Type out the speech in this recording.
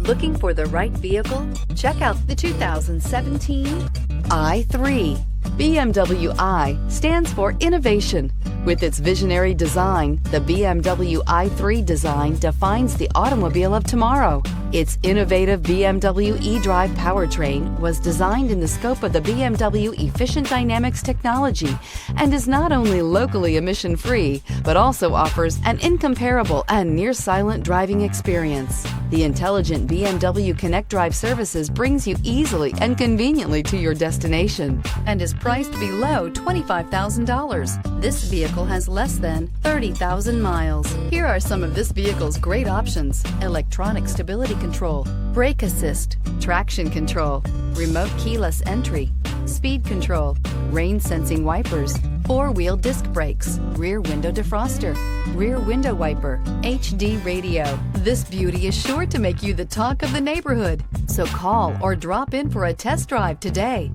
Looking for the right vehicle? Check out the 2017 i3. BMW i stands for innovation. With its visionary design, the BMW i3 design defines the automobile of tomorrow. Its innovative BMW eDrive powertrain was designed in the scope of the BMW Efficient Dynamics technology and is not only locally emission-free, but also offers an incomparable and near-silent driving experience. The intelligent BMW Connect Drive services brings you easily and conveniently to your destination and is priced below $25,000. This vehicle has less than 30,000 miles. Here are some of this vehicle's great options: electronic stability control, brake assist, traction control, remote keyless entry, speed control, rain sensing wipers, four-wheel disc brakes, rear window defroster, rear window wiper, HD radio. This beauty is sure to make you the talk of the neighborhood. So call or drop in for a test drive today.